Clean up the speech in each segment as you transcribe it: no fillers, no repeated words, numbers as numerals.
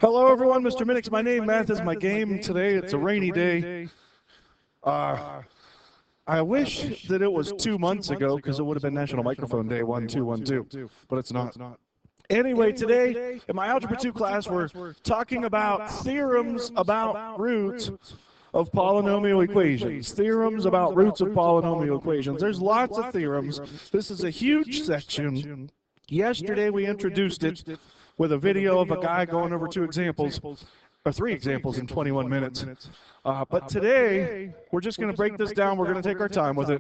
Hello, everyone. Mr. Minix, my name. Math is my game. Today, it's a rainy day. I wish that it was 2 months ago because it would have been National Microphone Day, 1-2-1-2, but it's not. Anyway, today in my Algebra 2 class, we're talking about theorems about roots of polynomial equations. Theorems about roots of polynomial equations. There's lots of theorems. This is a huge section. Yesterday, we introduced it with a video of a guy going over three examples in 21 minutes. But today, we're just going to break this down. We're going to take our time with it.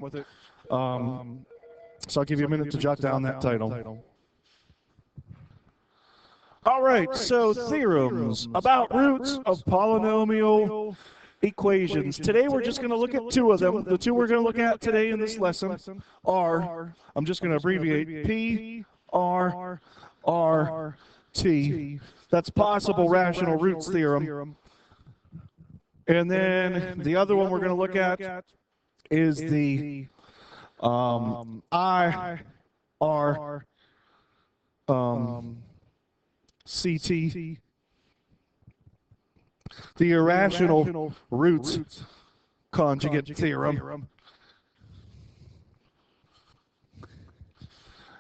So I'll give you a minute to jot down that title. All right, so theorems about roots of polynomial equations. Today, we're just going to look at two of them. The two we're going to look at today in this lesson are, I'm just going to abbreviate, P, R, R, T. That's possible rational roots theorem. And then the other one we're going to look at is the I, R, CT, the irrational roots conjugate theorem.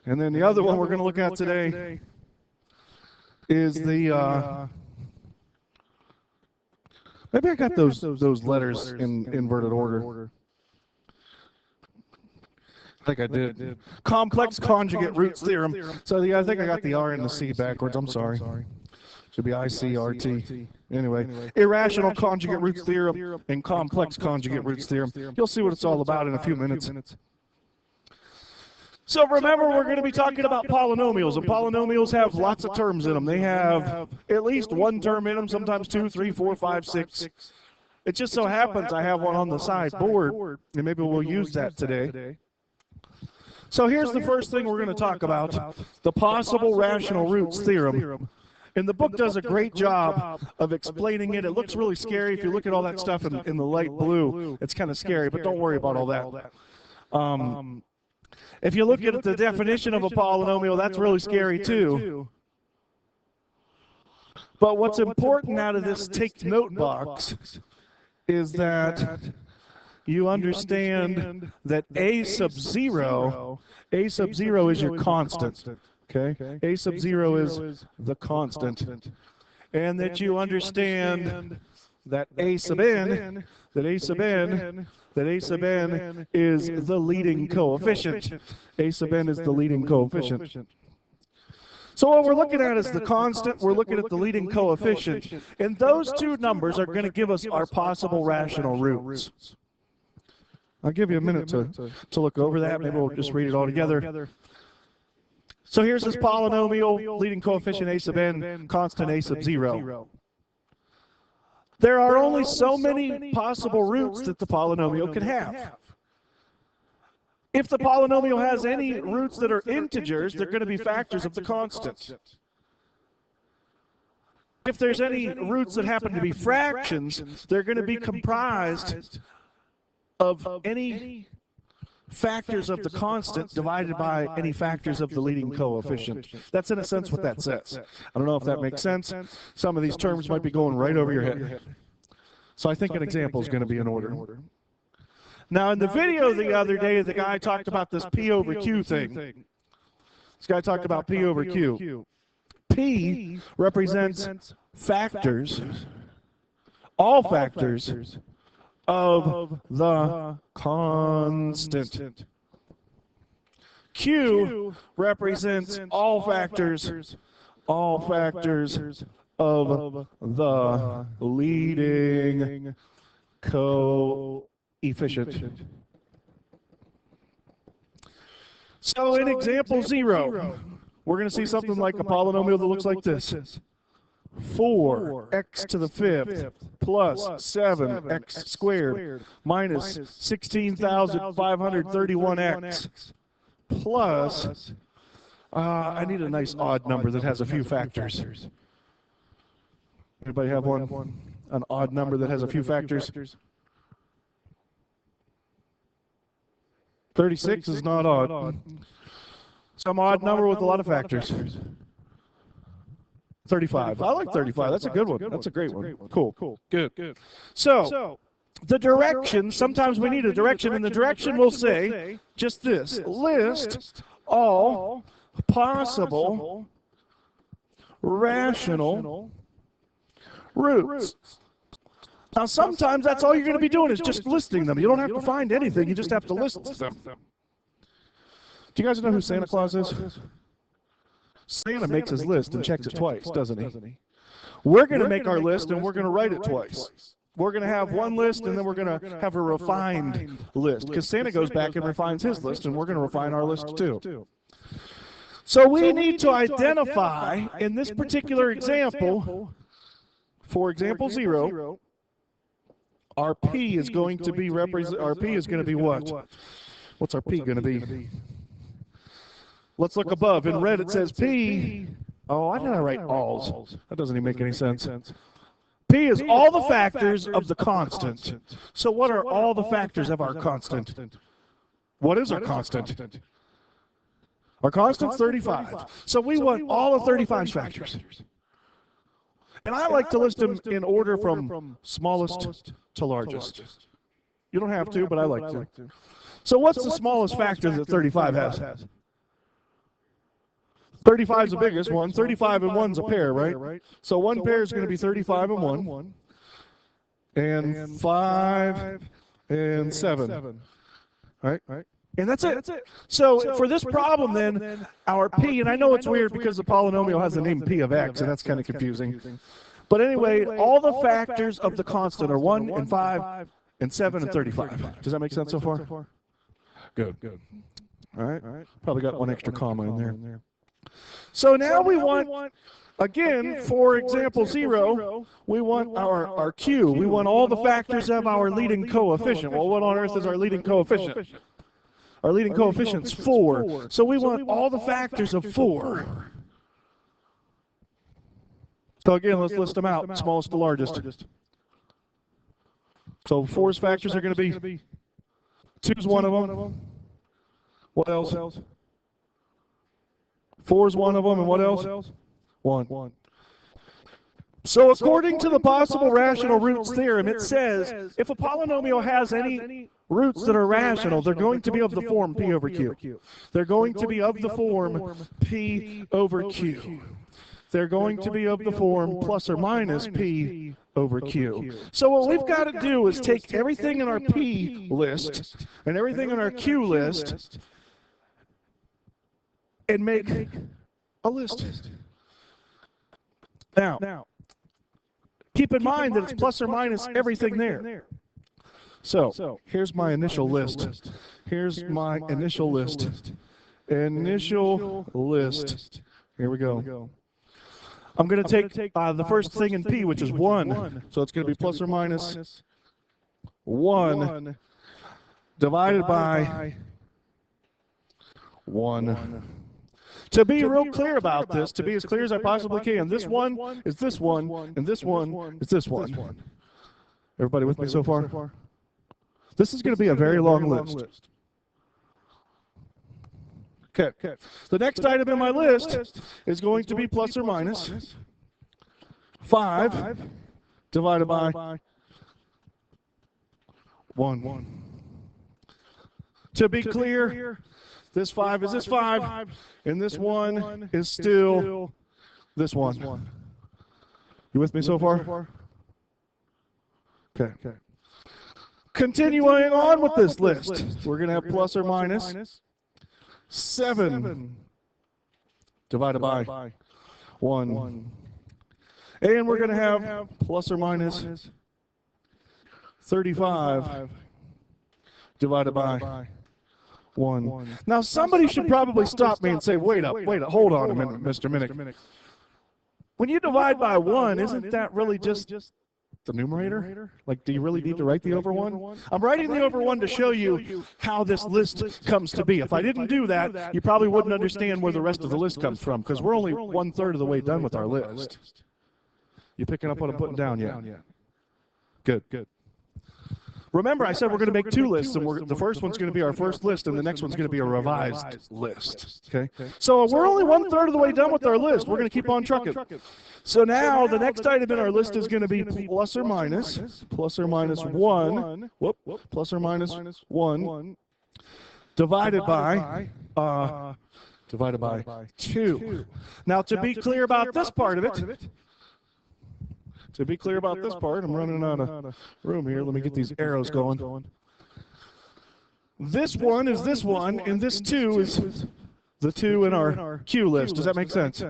And then the other one we're going to look at today is the maybe I got those letters in inverted order. I think I did. Complex conjugate roots theorem. So yeah, I think I got the R and the C backwards. I'm sorry. Should be ICRT. Anyway, irrational conjugate roots theorem and complex conjugate roots theorem. You'll see what it's all about in a few minutes. So remember, we're going to be talking about polynomials, and polynomials have lots of terms in them. They have at least one term in them, sometimes 2, 3, 4, 5, 6. It just so happens I have one on the side board, and maybe we'll use that today. So here's the first thing we're going to talk about, the possible rational roots theorem. And the book does a great job of explaining it. It looks really scary. If you look at all that stuff in the light blue, it's kind of scary, but don't worry about all that. If you look at the definition of a polynomial, that's really scary too. But what's important out of this take note box is that you understand that a sub 0 is your constant. Okay? A sub 0 is the constant. And that you understand that a sub n is the leading coefficient. A sub n is the leading coefficient. So what we're looking at is the constant, we're looking at the leading coefficient, and those two numbers are going to give us our possible rational roots. I'll give you a minute to look over that. Maybe we'll just read it all together. So here's this polynomial, leading coefficient a sub n, constant a sub 0. There are only so many possible roots that the polynomial can have. If the polynomial has any roots that are integers, they're going to be factors of the constant. If there's any roots that happen to be fractions, they're going to be comprised of any factors of the constant divided by any factors of the leading coefficient. That's in a sense what that says. I don't know if that makes sense. Some of these terms might be going right over your head. So I think an example is going to be in order. Now in the video the other day, the guy talked about this P over Q thing. This guy talked about P over Q. P represents factors, all factors of the constant. Q represents all factors of the leading coefficient. So in example 0, we're going to see something like a polynomial that looks like this. 4x to the 5th plus 7x squared minus 16,531x plus, I need a nice odd number that has a few factors. Anybody have one? An odd number that has a few factors? 36 is not odd. Some odd number with a lot of factors. 35. I like 35. That's a good one. That's a great one. Cool. Good. So, the direction, sometimes we need a direction, and the direction will say just this: list all possible rational roots. Now, sometimes that's all you're going to be doing is just listing them. You don't have to find anything. You just have to list them. Do you guys know who Santa Claus is? Santa makes his list and checks it twice, doesn't he? We're going to make our list and we're going to write it twice. We're going to have one list and then we're going to have a refined list, because Santa goes back and refines his list, and we're going to refine our list too. So we need to identify, in this particular example, for example 0, our P is going to be what? What's our P going to be? Let's look above. In red it says P. Oh, why did I write alls? That doesn't even make any sense. P is all the factors of the constant. So what are all the factors of our constant? What is our constant? Our constant's 35. So we want all of 35's factors. And I like to list them in order from smallest to largest. You don't have to, but I like to. So what's the smallest factor that 35 has? 35 is the biggest one. 35 and 1's a pair, right? So one pair is going to be 35 and 1. And 5 and 7. Right? And that's it. So for this problem then, our P, and I know it's weird because the polynomial has the name P of x, and that's kind of confusing. But anyway, all the factors of the constant are 1 and 5 and 7 and 35. Does that make sense so far? Good. All right. Probably got one extra comma in there. So now we want, again, for example 0, we want our Q. We want all the factors of our leading coefficient. Well, what on earth is our leading coefficient? Our leading coefficient's 4. So we want all the factors of 4. So again, let's list them out, smallest to largest. So 4's factors are going to be 2's one of them. What else? 4's one of them, and what else? 1. So according to the possible rational roots theorem, it says if a polynomial has any roots that are rational, they're going to be of the form P over Q. They're going to be of the form P over Q. They're going to be of the form plus or minus P over Q. So what we've got to do is take everything in our P list and everything in our Q list and make a list. Now, keep in mind that it's plus or minus everything there. So, here's my initial list. Here's my initial list. Initial list. Here we go. I'm going to take the first thing in P, which is 1. So it's going to be plus or minus 1 divided by 1. To be real clear about this, to be as clear as I possibly can, this one is this one, and this one is this one. Everybody with me so far? This is going to be a very long list. Okay. The next item in my list is going to be plus or minus 5 divided by 1. To be clear, this 5 is this 5, and this 1 is still this 1. You with me so far? Okay. Continuing on with this list, we're going to have plus or minus 7 divided by 1. And we're going to have plus or minus 35 divided by 1. Now, somebody should probably stop me and say, wait up, hold on a minute, Mr. Minnick. When you divide by 1, isn't that really just the numerator? Like, do you really need to write the over 1? I'm writing the over 1 to show you how this list comes to be. If I didn't do that, you probably wouldn't understand where the rest of the list comes from, because we're only 1/3 of the way done with our list. You picking up what I'm putting down yet? Good. Remember, I said we're going to make two lists, and the first one's going to be our first list, and the next one's going to be a revised list. Okay? So we're only 1/3 of the way done with our list. We're going to keep on trucking. So now the next item in our list is going to be plus or minus 1, plus or minus 1 divided by 2. Now, to be clear about this part of it, I'm running out of room here. Let me get these arrows going. This one is this one, and this 2 is the 2 in our Q list. Does that make sense?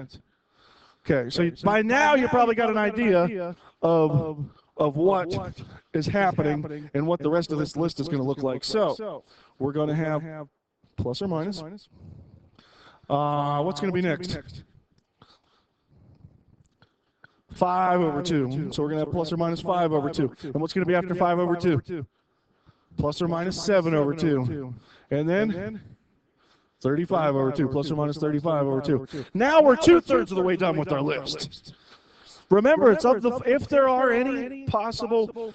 Okay, so by now you probably got an idea of what is happening and what the rest of this list is going to look like. So we're going to have plus or minus. What's going to be next? 5 over 2. So we're going to have plus or minus 5 over 2. And what's going to be after 5 over 2? Plus or minus 7 over 2. And then 35 over 2, plus or minus 35 over 2. Now we're 2/3 of the way done with our list. Remember, it's if there are any possible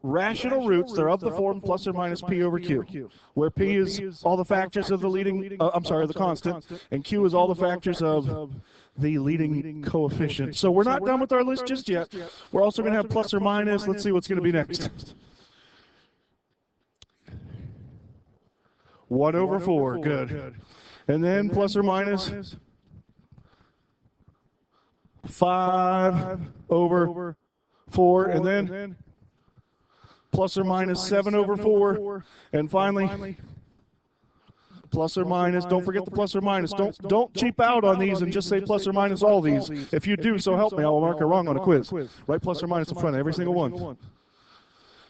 rational roots, they're of the form plus or minus p over q, where p is all the factors of the constant, and q is all the factors of the leading coefficient. So we're not done with our list just yet. We're also going to have plus or minus. Let's see what's going to be next. 1 over 4, good. And then plus or minus 5 over 4, and then plus or minus 7 over 4, and finally plus or minus. Don't forget the plus or minus. Don't cheap out on these and just say plus or minus all these. If you do, so help me, I will mark it wrong on a quiz. Write plus or minus in front of every single one.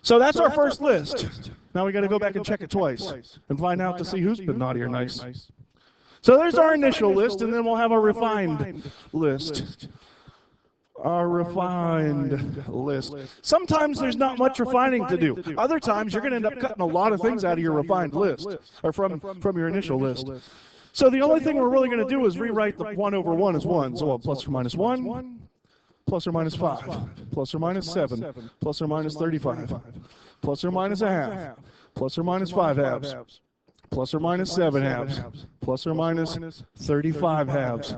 So that's our first list. Now we got to go back and check it twice and find out to see who's been naughty or nice. So there's our initial list, and then we'll have a refined list. Our refined list. Sometimes there's not much refining to do. Other times you're going to end up cutting a lot of things out of your refined list, or from your initial list. So the only thing we're really going to do is rewrite the 1 over 1 as 1. So plus or minus 1. Plus or minus 5, plus or minus 7, plus or minus 35, plus or minus a half, plus or minus 5 halves, plus or minus 7 halves, plus or minus 35 halves,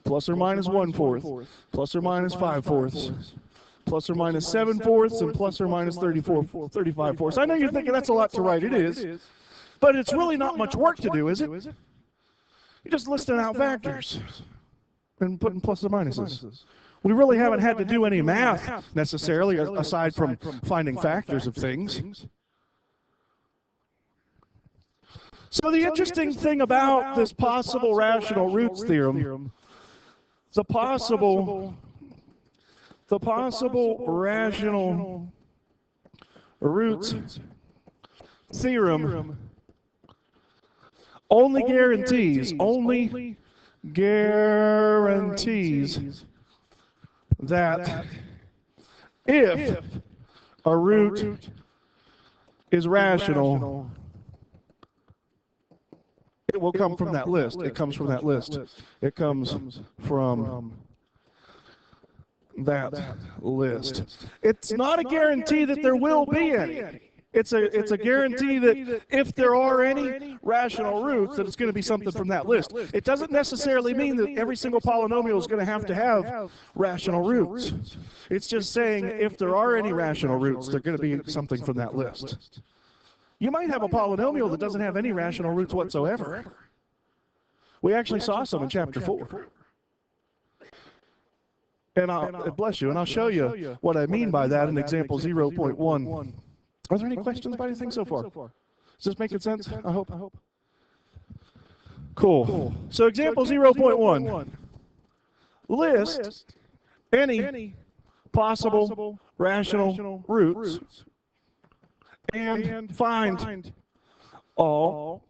plus or minus 1/4, plus or minus 5/4, plus or minus 7/4, and plus or minus 35/4. I know you're thinking that's a lot to write. It is. But it's really not much work to do, is it? You're just listing out factors and putting plus or minuses. We really haven't had to do any math necessarily, aside from finding factors of things. So the interesting thing about this possible rational roots theorem, the possible rational roots theorem only guarantees that if a root is rational, it will come from that list. It comes from that list. It comes from that list. It's not a guarantee that there will be any. It's a guarantee that if there are any rational roots, that it's going to be something from that list. It doesn't necessarily mean that every single polynomial is going to have rational roots. It's just saying if there are any rational roots, they're going to be something from that list. You might have a polynomial that doesn't have any rational roots whatsoever. We actually saw some in chapter 4. And bless you, and I'll show you what I mean by that in example 0.1. Are there any questions about anything so far? Is this making sense? I hope. Cool. So example 0.1. List any possible rational roots and find all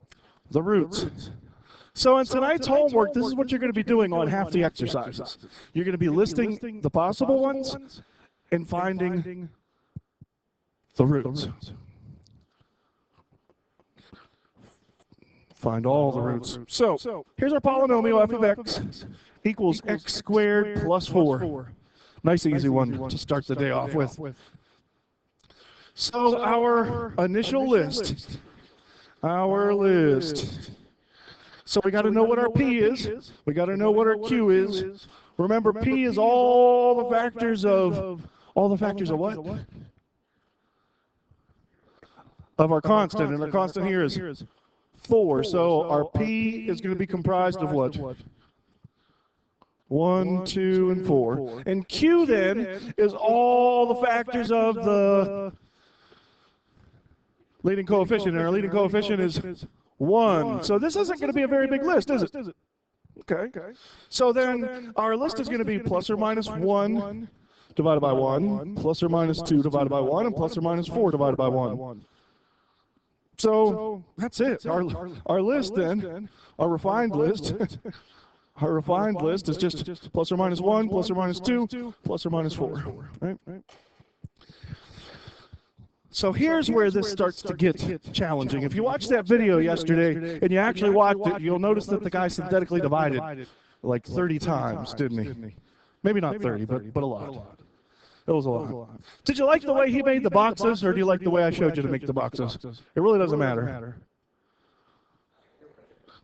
the roots. So in tonight's homework, this is what you're going to be doing on half the exercises. You're going to be listing the possible ones and finding the roots. Find all the roots. So here's our polynomial f of x equals x squared plus 4. Nice easy one to start the day off with. So our initial list, So we got to know what our P is. We got to know what our Q is. Remember, P is all the factors of what? Of our constant, and our constant here is 4. So our P is going to be comprised of what? 1, 2, and 4. And Q then is all the factors of the leading coefficient, and our leading coefficient is 1. So this isn't going to be a very big list, is it? Okay. So then our list is going to be plus or minus 1 divided by 1, plus or minus 2 divided by 1, and plus or minus 4 divided by 1. So that's it. Our list then, our refined list, our refined list is just plus or minus 1, plus or minus 2, plus or minus 4. Right? So here's where this starts to get challenging. If you watched that video yesterday and you actually watched it, you'll notice that the guy synthetically divided like 30 times, didn't he? Maybe not 30, but a lot. It was a lot. Did you like the way he made the boxes, or do you like the way I showed you to make the boxes? It really doesn't matter.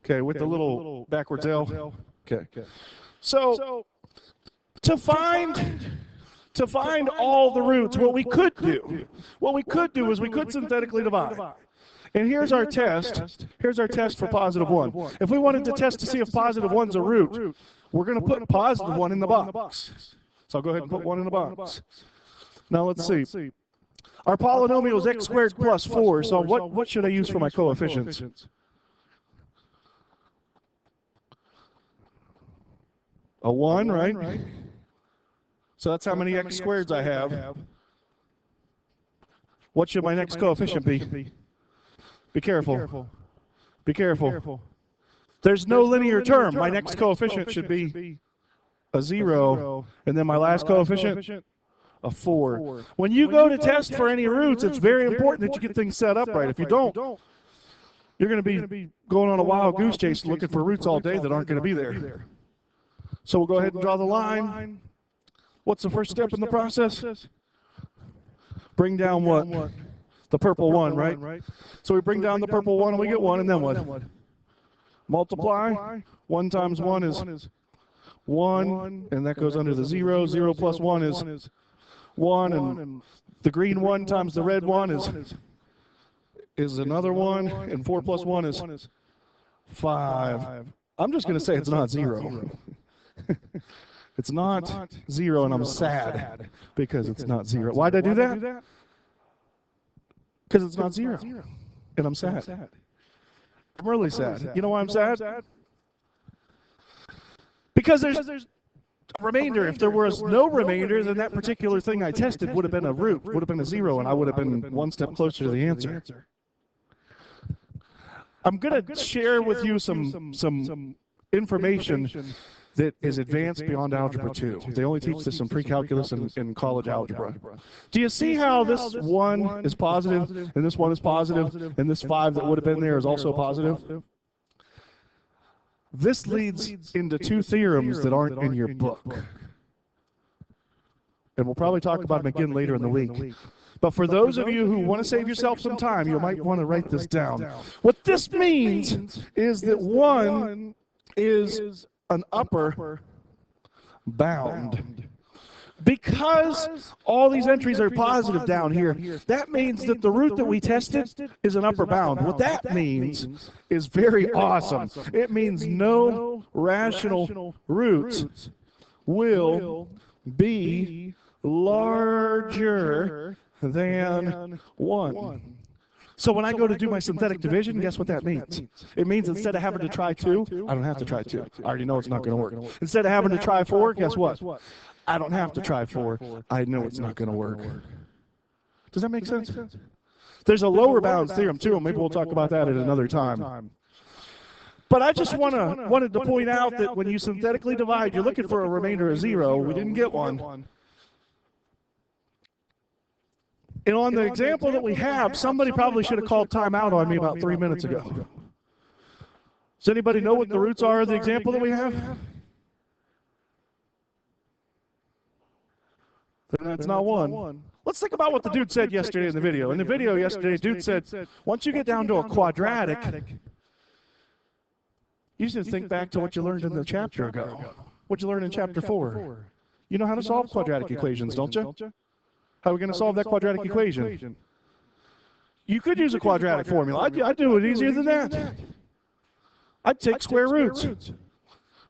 Okay, with the little backwards L. Okay. So to find all the roots, what we could do is we could synthetically divide. And here's our test. Here's our test for positive 1. If we wanted to test to see if positive 1's a root, we're going to put positive 1 in the box. So I'll go ahead and put 1 in the box. Now let's see. Our polynomial is x squared plus 4, so what should I use for my coefficients? A 1, right? So that's how many x squareds I have. What should my next coefficient be? Be careful. Be careful. There's no linear term. My next coefficient should be a 0, and then my last coefficient, a 4. When you go to test for any roots, it's very important that you get things set up right. If you don't, you're going to be going on a wild goose chase looking for roots all day that aren't going to be there. So we'll go ahead and draw the line. What's the first step in the process? Bring down what? The purple 1, right? So we bring down the purple 1 and we get 1, and then what? Multiply. 1 times 1 is 1, and that goes under the 0. 0 plus 1 is 1, and the green 1 times the red 1 is another 1, and 4 plus 1 is 5. I'm just going to say it's not 0. It's not 0, and I'm sad because it's not 0. Why did I do that? Because it's not 0, and I'm sad. I'm really sad. You know why I'm sad? Because there's a remainder. If there was no remainder, then that particular thing I tested would have been a root, would have been a 0, and I would have been one step closer to the answer. I'm going to share with you some information that is advanced beyond Algebra 2. They only teach this in pre-calculus and in college algebra. Do you see how this 1 is positive, and this 1 is positive, and this 5 that would have been there is also positive? This leads into 2 theorems that aren't in your book. And we'll probably talk about them again later in the week. But for those of you who want to save yourself some time, you might want to write this down. What this means is that 1 is an upper bound. Because all these entries are positive down here, that means that the root that we tested is an upper bound. What that means is very awesome. It means no rational roots will be larger than 1. So when I go to do my synthetic division, guess what that means? It means instead of having to try 2, I don't have to try 2. I already know it's not going to work. Instead of having to try 4, guess what? I don't have to try 4. I know it's not going to work. Does that make sense? There's a lower bounds theorem too, and maybe we'll talk about that at another time. But I just wanted to point out that when you synthetically divide, you're looking for a remainder of 0. We didn't get one. And on the example that we have, somebody probably should have called time out on me about 3 minutes ago. Does anybody know what the roots are of the example that we have? Then that's not 1. Let's let's think about what the dude said yesterday in the video. In the video yesterday, dude said, once you get down to a quadratic, you should think back to what you learned in the chapter ago. What you learned in chapter 4. You know how to solve quadratic equations, don't you? How are we going to solve that quadratic equation? You could use a quadratic formula. I'd do it easier than that. I'd take square roots.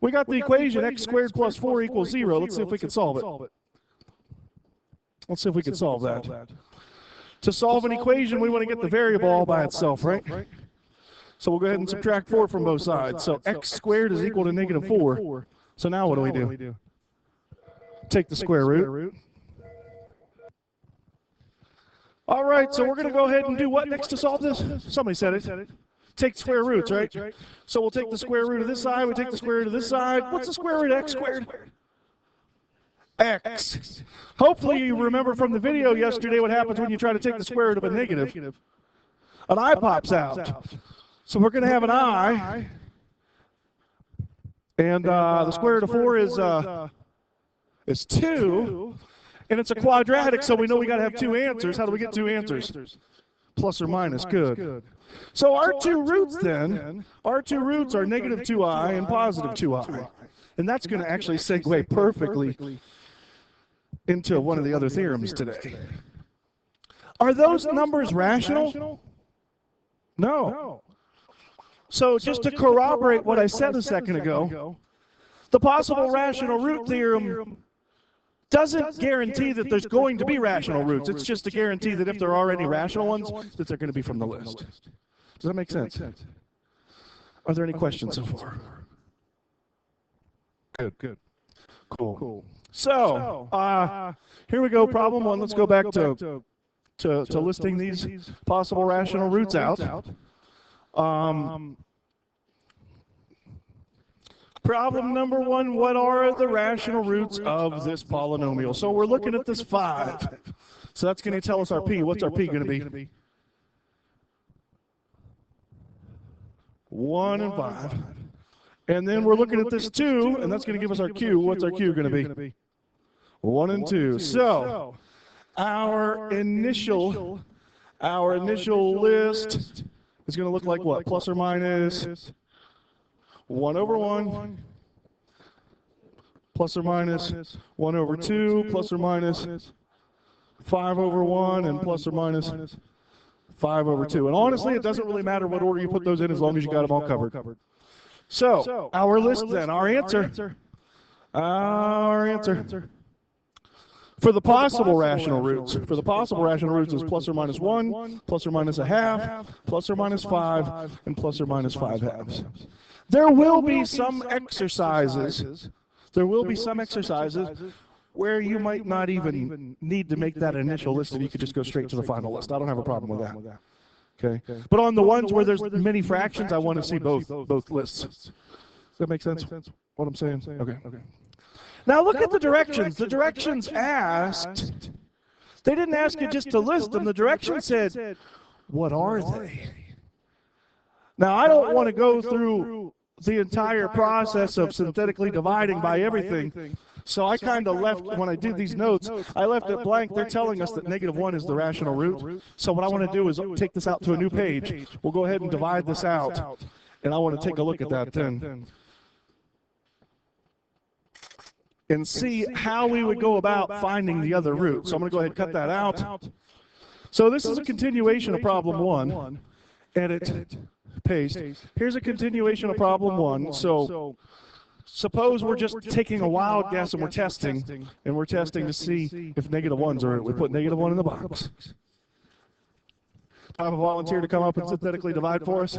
We got the equation x squared plus 4 equals 0. Let's see if we can solve it. Let's see if we can solve that. To solve an equation, we want to get the variable all by itself, right? So we'll go ahead and subtract 4 from both sides. So x squared is equal to negative 4. So now what do we do? Take the square root. All right, so we're going to go ahead and do what next to solve this? Somebody said it. Take square roots, right? So we'll take the square root of this side, we take the square root of this side. What's the square root of x squared? X. Hopefully you remember from the video yesterday what happens when you try to take the square root of a negative. An I pops out. So we're going to have an I. And the square root of 4 is 2. And it's a quadratic, so we know we got to have 2 answers. How do we get 2 answers? Plus or minus, good. So our 2 roots then, our 2 roots are negative 2i and positive 2i. And that's going to actually segue perfectly into one of the other theorems today. Are those numbers rational? No. So just to corroborate what I said a second ago, the possible rational root theorem doesn't guarantee that there's going to be rational roots. It's just a guarantee that if there are any rational ones, that they're going to be from the list. Does that make sense? Are there any questions so far? Good. Cool. So, here we go, problem 1. Let's go back to listing these possible rational roots out. Problem number 1, what are the rational roots of this polynomial? So we're looking at this 5. So that's going to tell us our p. What's our p going to be? 1 and 5. And then we're looking at this 2, and that's going to give us our q. What's our q going to be? 1 and 2. So our initial list is going to look like what? Plus or minus 1 over 1, plus or minus 1 over 2, plus or minus 5 over 1, and plus or minus 5 over 2. And honestly, it doesn't really matter what order you put those in as long as you got them all covered. So, our list then, our answer. For the possible rational roots, is plus or minus 1, plus or minus a half, plus or minus 5, and plus or minus 5 halves. There will be some exercises. Where you might not even need to make that initial list, and you could just go straight to the final list. I don't have a problem with that. Okay. But on the ones where there's many fractions, I want to see both lists. Does that make sense? What I'm saying? Okay. Now look at the directions. The directions asked. They didn't ask you just to list them. The directions said, what are they? Now I don't want to go through the entire process of synthetically dividing by everything. So I kind of left, when I did these notes, I left it blank. They're telling us that negative 1 is the rational root. So what I want to do is take this out to a new page. We'll go ahead and divide this out. And I want to take a look at that then. And see how we would go about finding the other root. So I'm going to go ahead and cut that out. So this is a continuation of problem 1. Edit, paste. Here's a continuation of problem 1. So suppose we're just taking a wild guess and we're testing to see if negative 1's are. We put negative 1 in the box. I have a volunteer to come up and synthetically divide for us.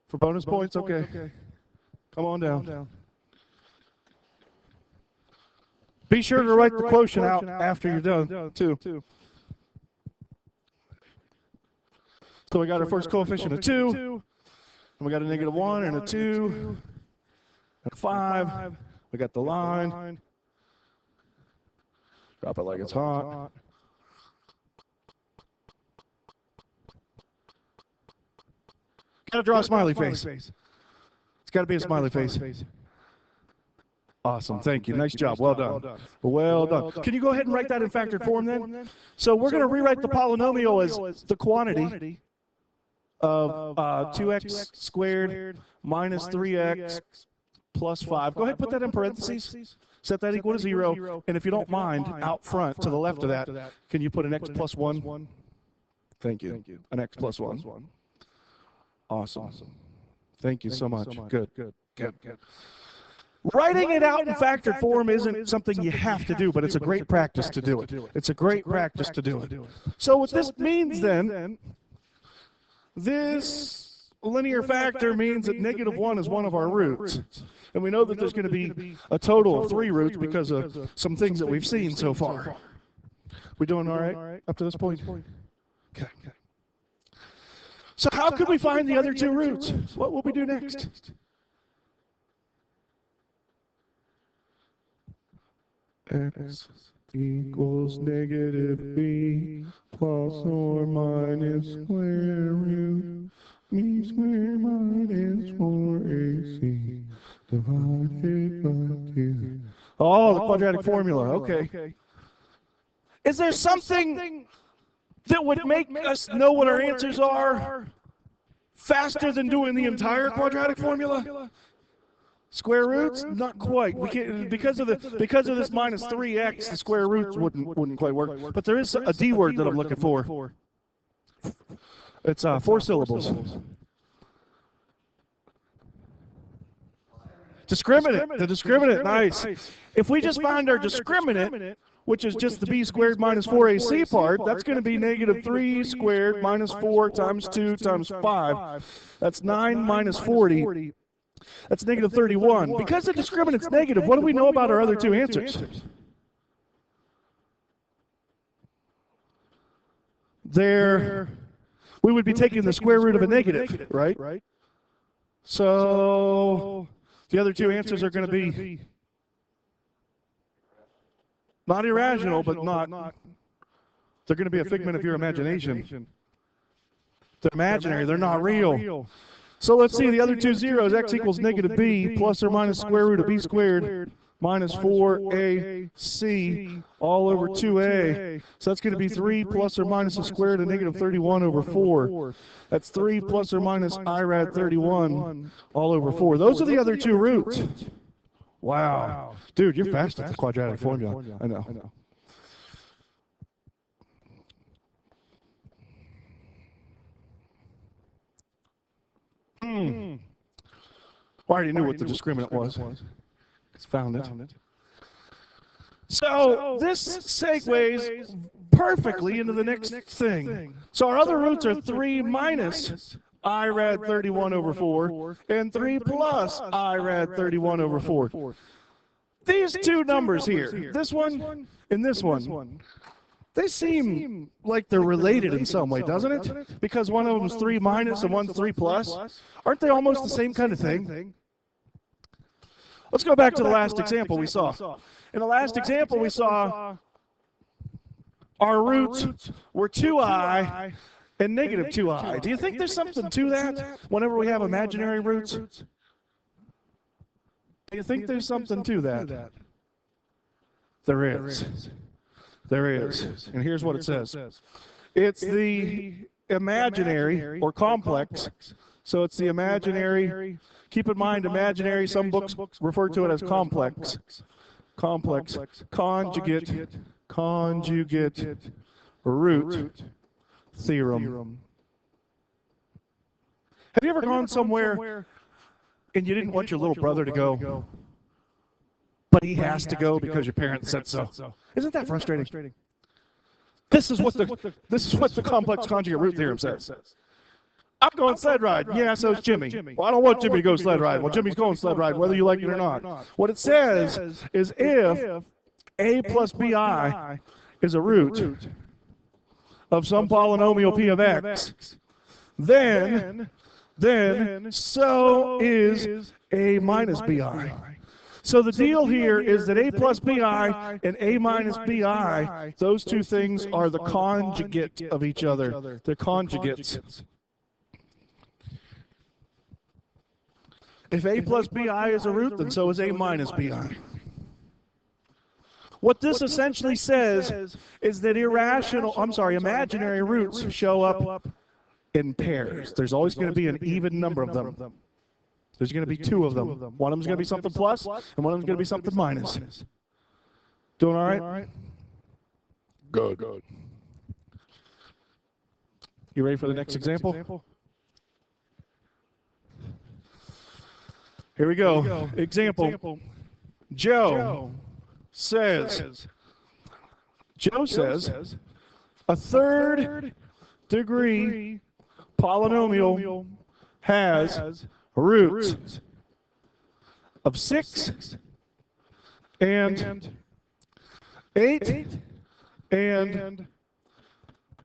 For bonus points? Okay. Come on down. Be sure to write the quotient out after you're done, too. So we got our first coefficient of 2, and we got a negative 1 and a 2, and a 5. We got the line. Drop it like it's hot. Got to draw a smiley face. It's got to be a smiley face. Awesome. Thank you. Nice job. Well done. Well done. Can you go ahead and write that in factored form then? So we're going to rewrite the polynomial as the quantity of 2x squared minus 3x plus 5. Go ahead and put that in parentheses. Set that equal to 0. And if you don't mind, out front to the left of that, can you put an x plus 1? Thank you. An x plus 1. Awesome. Thank you so much. Good. Writing it out in factored form isn't something you have to do, but it's a great practice to do it. It's a great practice to do it. So what this means then, this linear factor means that negative 1 is one of our roots. And we know that there's going to be a total of 3 roots because of some things that we've seen so far. We doing all right up to this point? Okay. So how could we find the other 2 roots? What will we do next? X equals negative b plus or minus square root b squared minus 4ac divided by 2. Oh, the quadratic formula. Okay. Is there something that would make us know what our answers are faster than doing the entire quadratic formula? Square roots? Not quite. We can't, because of this minus 3x, the square roots wouldn't quite work. But there is a D word that I'm looking for. It's 4 syllables. Discriminant. The discriminant. Nice. If we just find our discriminant, which is just the b squared minus 4ac part, that's going to be negative 3 squared minus 4 times 2 times 5. That's 9 minus 40. That's negative 31. Because the discriminant's negative, what do we know about our other 2 answers? We would be taking the square root of a negative, right? So the other 2 answers are going to be not irrational, but not. They're going to be a figment of your imagination. They're imaginary. They're not real. So let's see the other 2 zeros. X equals negative b plus or minus square root of b squared minus 4ac all over 2a. So that's going to be 3 plus or minus the square root of negative 31 over 4. That's 3 plus or minus irad 31 all over 4. Those are the other 2 roots. Wow. Dude, you're fast at the quadratic formula. I know. I already knew what the discriminant was. Just found it. So this segues perfectly into the next thing. So our other roots are 3 minus irad 31 over 4 and 3 plus irad 31 over 4. These 2 numbers here, this one and this one, they seem like they're related in some way, doesn't it? Because one of them is 3 minus and one's 3 plus. Aren't they almost the same kind of thing? Let's go back to the last example we saw. In the last example we saw our roots were 2i and negative 2i. Do you think there's something to that whenever we have imaginary roots? Do you think there's something to that? There is. There is. And here's what it says. It's the imaginary or complex. So it's the imaginary. Keep in mind, imaginary, some books refer to it as complex. Complex. Conjugate root theorem. Have you ever gone somewhere and you didn't want your little brother to go, but he has to go because your parents said so? Isn't that frustrating? This is what the complex conjugate root theorem says. I'm going sled ride. Yeah, so is Jimmy. Well, I don't want Jimmy to go sled ride. Well, Jimmy's going sled ride, whether you like it or not. What it says is if a plus bi is a root of some polynomial p of x, then so is a minus bi. So the deal here is that a plus bi and a minus bi, those 2 things are the conjugate of each other. They're conjugates. If a plus bi is a root, then so is a minus bi. What this essentially says is that imaginary roots show up in pairs. There's always going to be an even number of them. There's going to be two of them. One of them is going to be something plus, and one of them is going to be something minus. Doing all right? Good. You ready for the next example? Here we go. Example. Joe says a third degree polynomial has roots of 6 and 8 and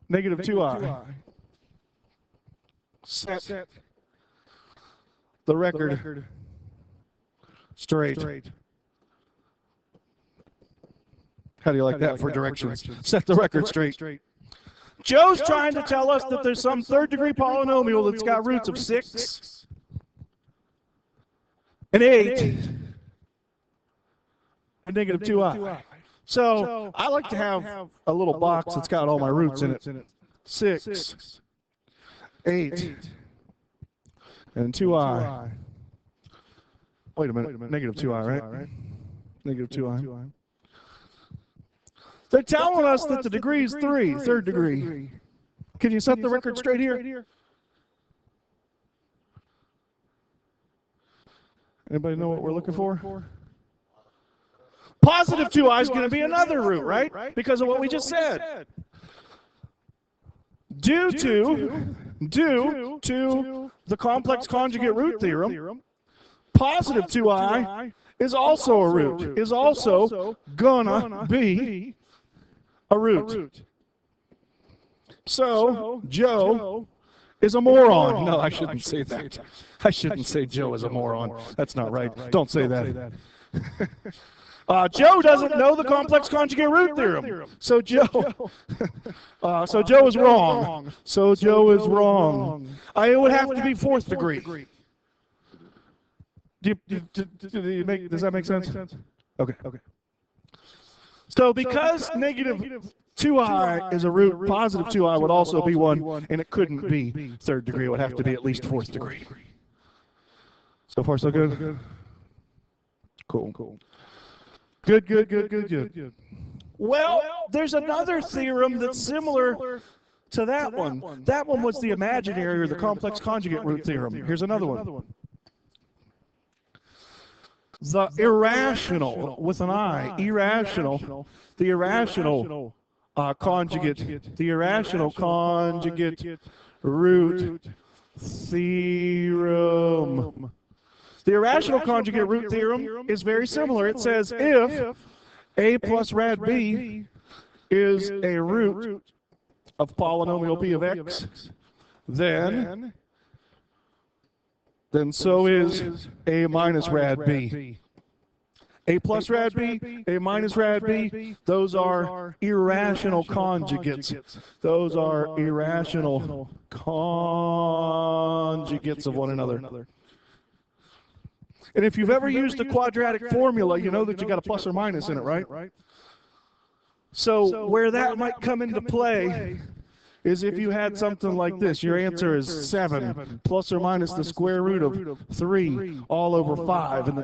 negative 2i. Set the record straight. How do you like that for directions? Set the record straight. Joe's trying to tell us that there's some third-degree polynomial that's got roots of 6 and 8 and negative 2i. So I like to have a little box that's got all my roots in it. 6, 8, and 2i. Wait a minute. Negative 2i, right? Negative 2i. They're telling us that the degree is 3, third degree. Can you set the record straight here? Anybody know what we're looking for? Positive 2i is going to be another root, right? Because of what we just said. Due to the complex conjugate root theorem, positive 2i is also a root, is also gonna be a root. So Joe is a moron. No, I shouldn't say that. I shouldn't say Joe is a moron. That's not right. Don't say that. Joe doesn't know the complex conjugate root theorem. So Joe is wrong. So Joe is wrong. It would have to be fourth degree. Does that make sense? Okay. So because negative 2i is a root, positive 2i would also be one, and it couldn't be third degree. It would have to be at least fourth degree. So far, so good? Cool. Good. Well, there's another theorem that's similar to that one. That one was the imaginary or the complex conjugate root theorem. Here's another one. The irrational, with an I, irrational, the irrational conjugate, the irrational conjugate root theorem. The irrational conjugate root theorem is very similar. It says if a plus rad b is a root of polynomial b of x, then so is a minus rad b. A plus rad b, a minus rad b, those are irrational conjugates. Those are irrational conjugates of one another. And if you've ever used a quadratic formula, you know that you got a plus or minus in it, right? So where that might come into play is if you had something like this. Your answer is 7 plus or minus the square root of 3 all over 5 in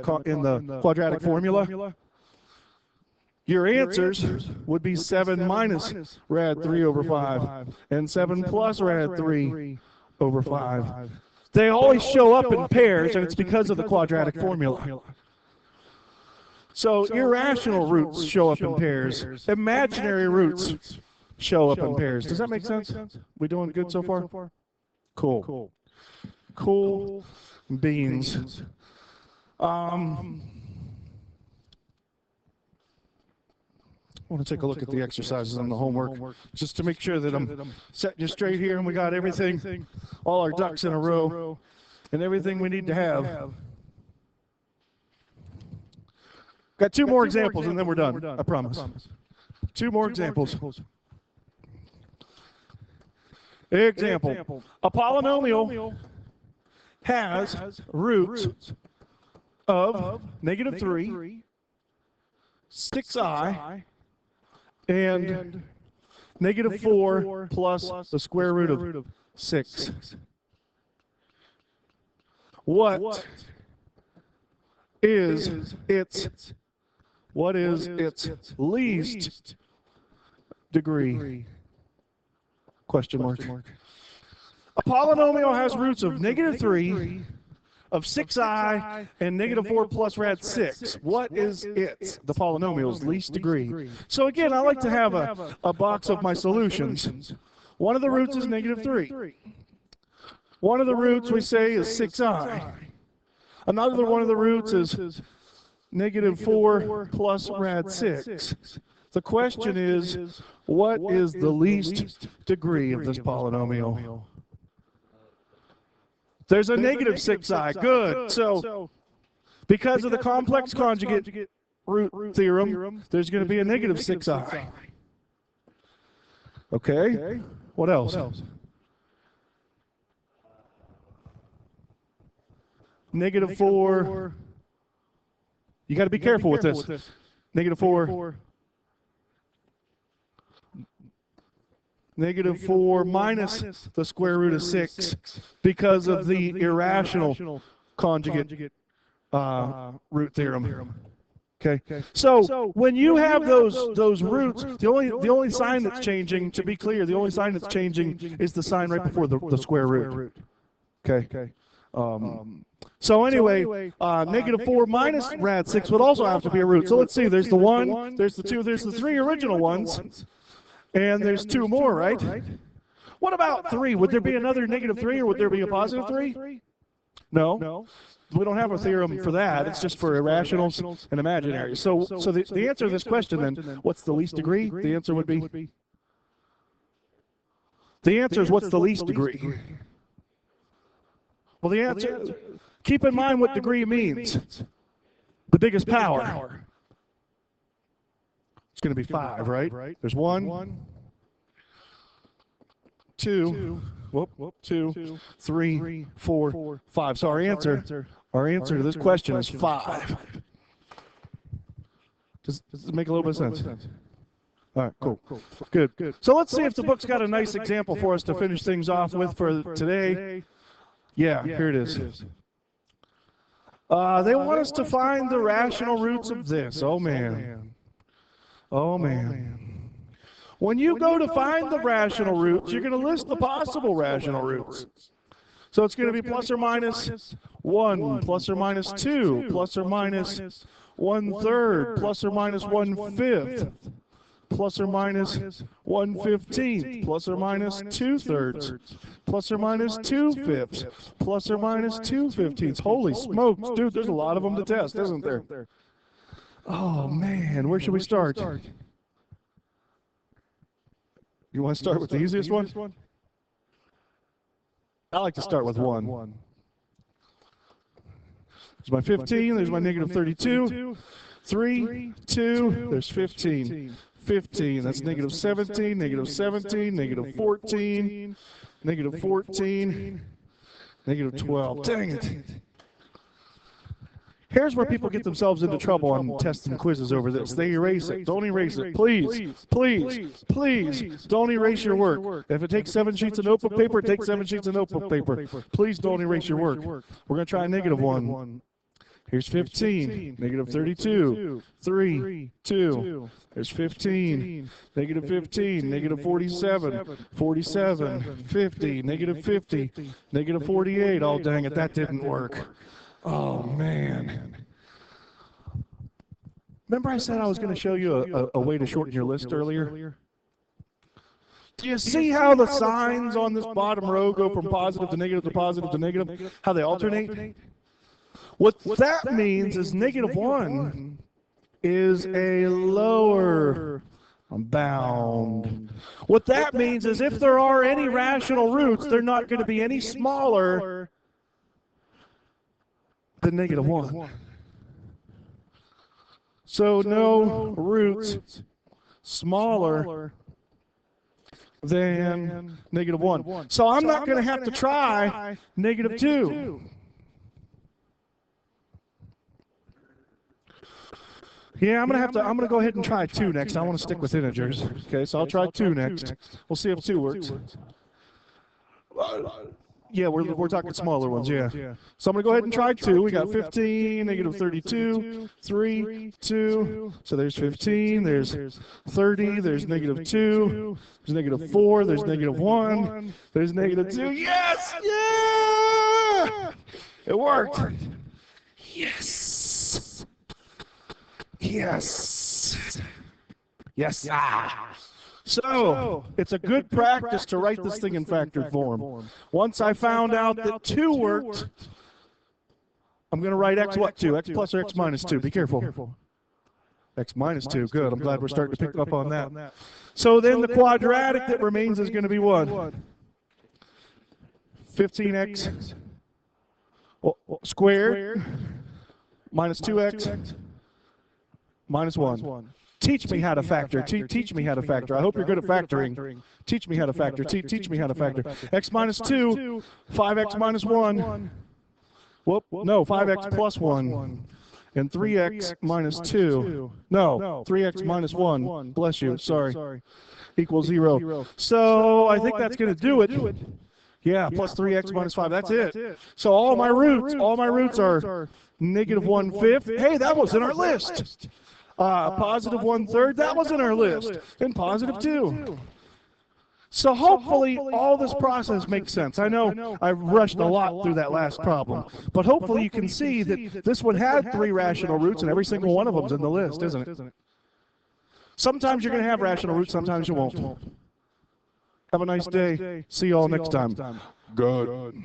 the quadratic formula. Your answers would be 7 minus rad 3 over 5 and 7 plus rad 3 over 5. They always show up in pairs, and it's because of the quadratic formula. So irrational roots show up in pairs. Imaginary roots show up in pairs. Does that make sense? We doing good so far? Cool. Cool beans. I want to take a look at the exercises and the homework, just to make sure that I'm setting you straight here and we got everything, all our ducks in a row, and everything we need to have. Got 2 more examples and then we're done, I promise. 2 more examples. Example. A polynomial has roots of negative 3 6i and negative 4 plus the square root of 6. What is its least degree? Question mark. A polynomial has roots of negative 3, of 6i, and negative 4 plus rad 6. What is the polynomial's least degree? So again, I like to have a box of my solutions. One of the roots is negative 3. One of the roots we say is 6i. Another one of the roots is negative 4 plus rad 6. The question is, what is the least degree of this polynomial? There's a negative 6i. Good. So, because of the complex conjugate root theorem, there's going to be a negative 6i. Okay? What else? Negative 4. You got to be careful with this. Negative 4. Negative 4 minus the square root of 6 because of the irrational conjugate root theorem. Okay. So when you have those roots, the only sign that's changing, to be clear, the only sign that's changing is the sign right before the square root. Okay. So anyway, negative 4 minus rad 6 would also have to be a root. So let's see. There's the 1, there's the 2, there's the 3 original ones. And there's 2 more, right? What about 3? Would there be another negative 3, or would there be a positive 3? No. We don't have a theorem for that. It's just for irrationals and imaginaries. So the answer to this question, then, what's the least degree? The answer would be? The answer is, what's the least degree? Well, the answer, keep in mind what degree means. The biggest power. It's going to be 5, right? There's 1, 2, 3, 4, 5. So our answer to this question is 5. Does it make a little bit of sense? All right, cool. Good. So let's see if the book's got a nice example for us to finish things off with for today. Yeah, here it is. They want us to find the rational roots of this. Oh, man. When you go to find the rational roots, you're going to list the possible rational roots. So it's going to be plus or minus 1, plus or minus 2, plus or minus 1/3, plus or minus 1/5, plus or minus 1/15, plus or minus 2/3, plus or minus 2/5, plus or minus 2/15. Holy smokes, dude, there's a lot of them to test, isn't there? Oh, man, where should we start? You want to start with the easiest one? I like to start with 1. There's my 15, there's my negative 32, 3, 2, there's 15. 15, that's negative 17, negative 17, negative 14, negative 14, negative 12. Dang it. Here's where people get themselves into trouble on tests and quizzes over this. They erase it. Don't erase it. Please, please, please don't erase your work. If it takes 7 sheets of notebook paper, it takes 7 sheets of notebook paper. Please don't erase your work. We're going to try a negative 1. Here's 15, negative 32, 3, 2. There's 15, negative 15, negative 47, 47, 50, negative 50, negative 48. Oh, dang it, that didn't work. Oh, man. Remember I said I was going to show you a way to shorten your list earlier? Do you see how the signs on this bottom row go from positive to negative to positive to negative? How they alternate? What that means is negative 1 is a lower bound. What that means is if there are any rational roots, they're not going to be any smaller than negative 1. So no roots smaller than negative 1. So I'm not going to have to try negative 2. Yeah, I'm gonna go ahead and try 2 next. I want to stick with integers. Okay, so I'll try 2 next. We'll see if 2 works. Yeah, we're talking smaller ones, yeah. So I'm going to go ahead and try 2. We got 15, negative 32, 3, 2. So there's 15, there's 30, there's negative 2, there's negative 4, there's negative 1, there's negative 2. Yes! Yeah! It worked. Yes! Yes! Yes! Ah! So, it's a good practice to write this thing in factored form. Once I found out that 2 worked, I'm going to write x what 2? X plus or x minus 2? Be careful. X minus 2. Good. I'm glad we're starting to pick up on that. So then the quadratic that remains is going to be what? 15x squared minus 2x minus 1. Teach me how to factor. Teach me how to factor. I hope you're good at factoring. Teach me how to factor. Teach me how to factor. X minus 2, 5x minus 1. Whoop. No, 5x plus 1. And 3x minus 2. No, 3x minus 1. Bless you. Sorry. Equals 0. So I think that's going to do it. Yeah, plus 3x minus 5. That's it. So all my roots are negative 1/5. Hey, that was in our list. Positive 1/3, that was in our list, and positive 2. So hopefully all this process makes sense. I know I've rushed a lot through that last problem, but hopefully you can see that this one had 3 rational roots, and every single one of them's in the list, isn't it? Sometimes you're going to have rational roots, sometimes you won't. Have a nice day. See you all next time. Good.